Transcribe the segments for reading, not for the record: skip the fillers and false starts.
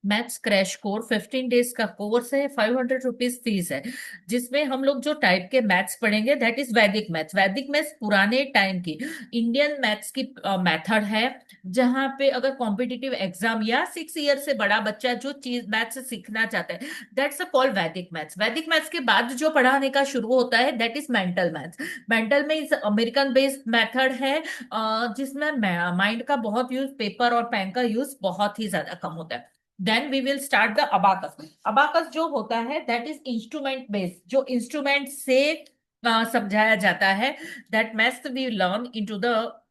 Maths crash course 15 days का course है, 500 rupees fees है। जिसमें हम लोग जो टाइप के मैथ्स पढ़ेंगे दैट इज वैदिक मैथ्स। वैदिक मैथ्स पुराने टाइम की इंडियन मैथ्स की मेथड है। जहां पे अगर कॉम्पिटिटिव एग्जाम या 6 ईयर से बड़ा बच्चा जो चीज मैथ्स सीखना चाहता है, दैट्स अ कॉल्ड वैदिक मैथ्स। वैदिक मैथ्स के बाद जो पढ़ाने का शुरू होता है that is mental maths. Mental में इस अमेरिकन बेस्ड मेथड है, जिसमें माइंड का बहुत यूज, पेपर और पेन का यूज बहुत ही ज्यादा कम होता है। Then we will start the abacus. Abacus जो होता है दैट इज इंस्ट्रूमेंट बेस्ड, जो इंस्ट्रूमेंट से समझाया जाता है। That maths we learn into the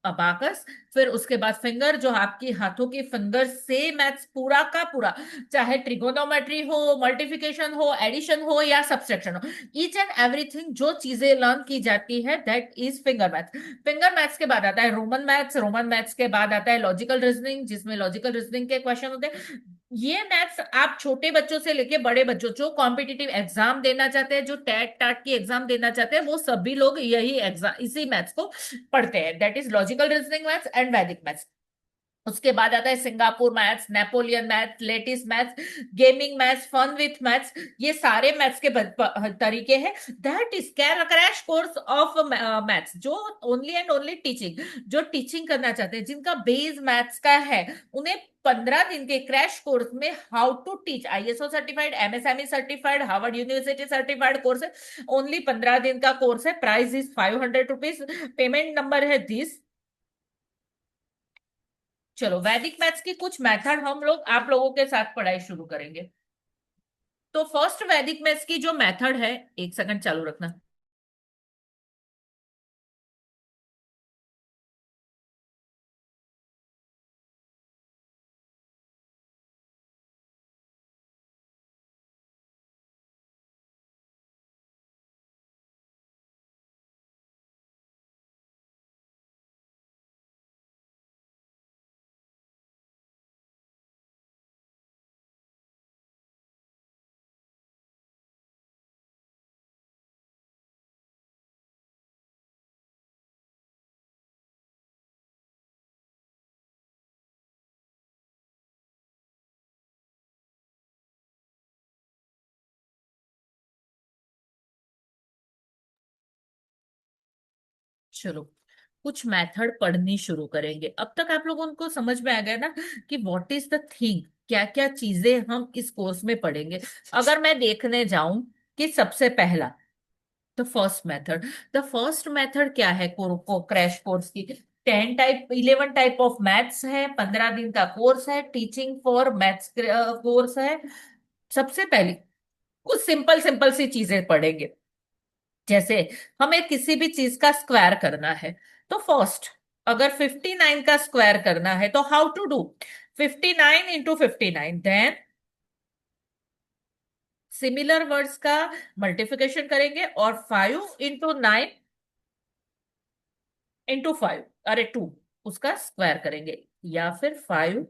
abacus. फिर उसके बाद फिंगर, जो आपकी हाथों की फिंगर से मैथ्स पूरा का पूरा, चाहे ट्रिगोनोमेट्री हो, मल्टीप्लिकेशन हो, एडिशन हो या सब्सट्रैक्शन हो, ईच एंड एवरीथिंग जो चीजें लर्न की जाती है that is finger maths. Finger maths के बाद आता है रोमन मैथ्स। रोमन मैथ्स के बाद आता है लॉजिकल रीजनिंग, जिसमें लॉजिकल रीजनिंग के क्वेश्चन होते हैं। ये मैथ्स आप छोटे बच्चों से लेके बड़े बच्चों, जो कॉम्पिटिटिव एग्जाम देना चाहते हैं, जो टैट टाट की एग्जाम देना चाहते हैं, वो सभी लोग यही एग्जाम, इसी मैथ्स को पढ़ते हैं। That is logical reasoning maths and Vedic maths. उसके बाद आता है Singapore maths, Napoleon maths, lattice maths, gaming maths, fun with maths. ये सारे मैथ्स के तरीके हैं। That is crash course of maths, जो ओनली एंड ओनली टीचिंग, जो टीचिंग करना चाहते हैं, जिनका बेस मैथ्स का है, उन्हें 15 दिन के क्रैश कोर्स में how to teach, ISO certified, MSME certified, Harvard university certified course है। ओनली 15 दिन का कोर्स है। Price is 500 rupees. Payment number है दिस। चलो, वैदिक मैथ्स की कुछ मेथड हम लोग आप लोगों के साथ पढ़ाई शुरू करेंगे। तो फर्स्ट वैदिक मैथ्स की जो मेथड है, एक सेकंड चालू रखना। चलो, कुछ मेथड पढ़नी शुरू करेंगे। अब तक आप लोगों को समझ में आ गया ना कि व्हाट इज द थिंग, क्या क्या चीजें हम इस कोर्स में पढ़ेंगे। अगर मैं देखने जाऊं कि सबसे पहला, द फर्स्ट मेथड क्या है को क्रैश कोर्स की। 11 टाइप ऑफ मैथ्स है, 15 दिन का कोर्स है, टीचिंग फॉर मैथ्स कोर्स है। सबसे पहली कुछ सिंपल सिंपल सी चीजें पढ़ेंगे। जैसे हमें किसी भी चीज का स्क्वायर करना है, तो फर्स्ट, अगर 59 का स्क्वायर करना है तो how to do. 59 into 59, then similar words का मल्टीप्लिकेशन करेंगे, और 5 into 9 into 5, अरे 2, उसका स्क्वायर करेंगे। या फिर 5,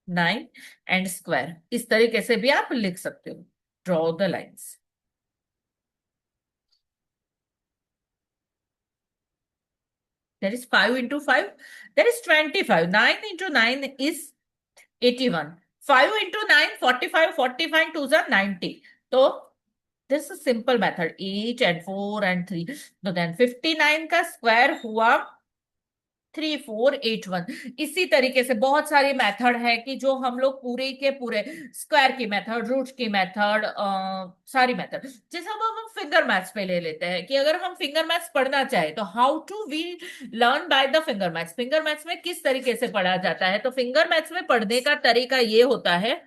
9 एंड स्क्वायर, इस तरीके से भी आप लिख सकते हो। Draw the lines. That is 5 into 5. That is 25. 9 into 9 is 81. 5 into 9, 45. 45 twos are 90. So, this is a simple method. 8 and 4 and 3. So, then 59 का स्क्वायर हुआ 3481। इसी तरीके से बहुत सारी मेथड है कि जो हम लोग पूरे के पूरे, स्क्वायर की मेथड, रूट की मेथड, सारी मेथड। जैसे अब हम फिंगर मैथ्स पे ले लेते हैं कि अगर हम फिंगर मैथ्स पढ़ना चाहे तो how to we learn by the finger maths. Finger maths में किस तरीके से पढ़ा जाता है, तो फिंगर मैथ्स में पढ़ने का तरीका ये होता है।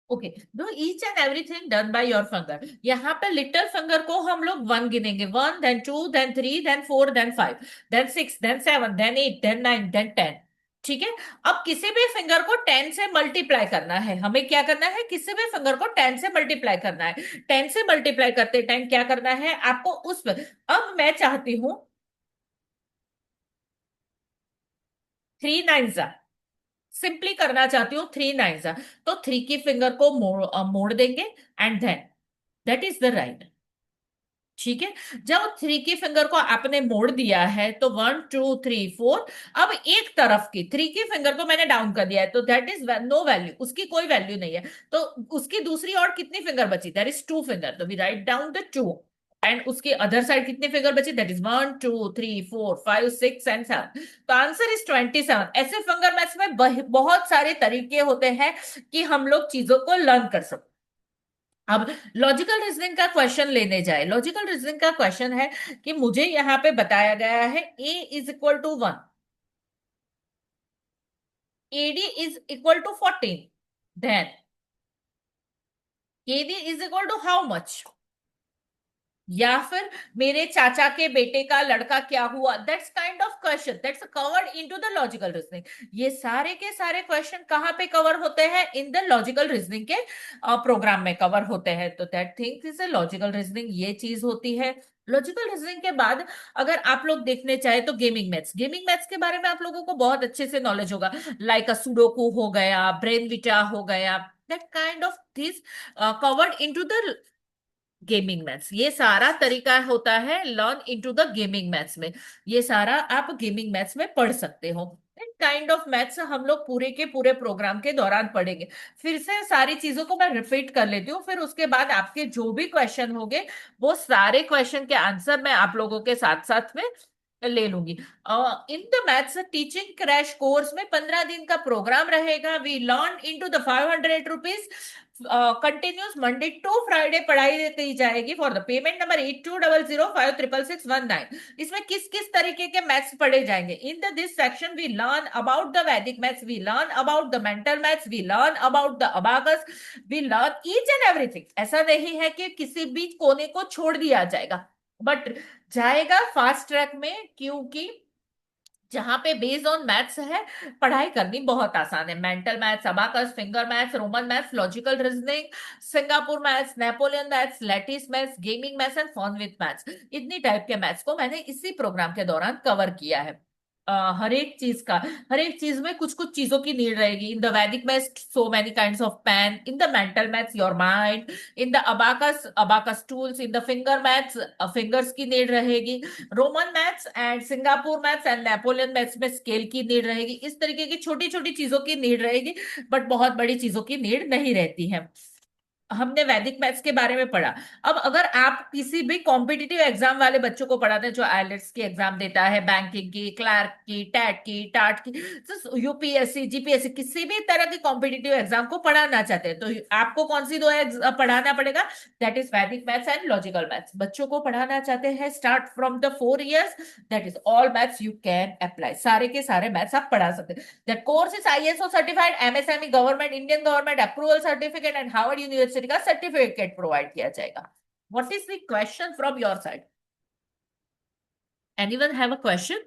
ओके, दो each and everything done by your finger. यहाँ पे लिटिल फिंगर को हम लोग 1 गिनेंगे, 1, then 2, then 3, then 4, then 5, then 6, then 7, then 8, then 9, then 10। ठीक है। अब किसी भी फिंगर को 10 से मल्टीप्लाई करना है, हमें क्या करना है, किसी भी फिंगर को 10 से मल्टीप्लाई करना है। 10 से मल्टीप्लाई करते टाइम क्या करना है आपको उस पर, अब मैं चाहती हूं 3 9 जा, सिंपली करना चाहती हूँ 3 9 जा, तो 3 की फिंगर को मोड़ देंगे and then that is the right. ठीक है। जब 3 की फिंगर को आपने मोड़ दिया है तो 1 2 3 4, अब एक तरफ की 3 की फिंगर को मैंने डाउन कर दिया है तो दैट इज नो वैल्यू, उसकी कोई वैल्यू नहीं है। तो उसकी दूसरी और कितनी फिंगर बची, दैट इज 2 फिंगर, तो we write down the 2। And उसकी अदर साइड कितनी फिंगर बची, दैट इज 1 2 3 4 5 6 एंड 7। तो आंसर इज 27। ऐसे फिंगर मैथ्स में बहुत सारे तरीके होते हैं कि हम लोग चीजों को लर्न कर सकते। अब लॉजिकल रीजनिंग का क्वेश्चन लेने जाए, लॉजिकल रीजनिंग का क्वेश्चन है कि मुझे यहां पे बताया गया है A = 1, AD = 14, then KD = how much, या फिर मेरे चाचा के बेटे का लड़का क्या हुआ, that's kind of question that's covered into the logical reasoning. ये सारे के सारे क्वेश्चन कहाँ पे कवर होते हैं, इन द लॉजिकल रीजनिंग के प्रोग्राम में कवर होते हैं। तो that things is a logical reasoning, ये चीज होती है। लॉजिकल रीजनिंग के बाद अगर आप लोग देखने चाहे तो गेमिंग मैथ्स, गेमिंग मैथ्स के बारे में आप लोगों को बहुत अच्छे से नॉलेज होगा, लाइक अ सुडोकू हो गया, ब्रेन विटा हो गया, that kind of this covered into the gaming maths. ये सारा तरीका होता है learn into the gaming maths में, ये सारा आप गेमिंग मैथ्स में पढ़ सकते हो। काइंड ऑफ मैथ्स हम लोग पूरे के पूरे प्रोग्राम के दौरान पढ़ेंगे। फिर से सारी चीजों को मैं रिपीट कर लेती हूँ, फिर उसके बाद आपके जो भी क्वेश्चन होंगे वो सारे क्वेश्चन के आंसर मैं आप लोगों के साथ साथ में ले लूंगी। In the maths teaching crash course में 15 दिन का प्रोग्राम रहेगा। We learn into the 500 rupees continuous Monday to Friday पढ़ाई देती जाएगी फॉर द पेमेंट नंबर 8200566619। इसमें किस किस तरीके के मैथ्स पढ़े जाएंगे, in the this section we learn about the वैदिक maths, we learn about the mental maths, we learn about the abacus, we learn each and everything. ऐसा नहीं है कि किसी भी कोने को छोड़ दिया जाएगा, बट जाएगा फास्ट ट्रैक में, क्योंकि जहां पे बेस्ड ऑन मैथ्स है, पढ़ाई करनी बहुत आसान है। Mental maths, abacus, finger maths, Roman maths, logical reasoning, Singapore maths, Napoleon maths, lattice maths, gaming maths and fun with maths, इतनी टाइप के मैथ्स को मैंने इसी प्रोग्राम के दौरान कवर किया है। हर एक चीज का, हर एक चीज में कुछ कुछ चीजों की नीड रहेगी। इन द वैदिक maths so many kinds of pen, in the mental maths your mind, in the abacus abacus tools, in the finger maths fingers की नीड रहेगी, Roman maths and Singapore maths and Napoleon maths में scale की need रहेगी। इस तरीके की छोटी छोटी चीजों की नीड रहेगी, बट बहुत बड़ी चीजों की नीड नहीं रहती है। हमने वैदिक मैथ्स के बारे में पढ़ा। अब अगर आप किसी भी कॉम्पिटिटिव एग्जाम वाले बच्चों को पढ़ाते हैं जो आईएलटीएस की एग्जाम देता है, बैंकिंग की, क्लर्क की, टैट की, टाट की, यूपीएससी, जीपीएससी, किसी भी तरह की कॉम्पिटिटिव एग्जाम को पढ़ाना चाहते हैं, तो आपको कौन सी दो पढ़ाना पड़ेगा, दैट इज वैदिक मैथ्स एंड लॉजिकल मैथ्स। बच्चों को पढ़ाना चाहते हैं start from the 4 years, that is all maths you can apply, सारे के सारे मैथ्स आप पढ़ा सकते हैं। That course is ISO certified, MSME government, Indian government approval certificate and Harvard university का सर्टिफिकेट प्रोवाइड किया जाएगा। What is the question from your side, anyone have a question?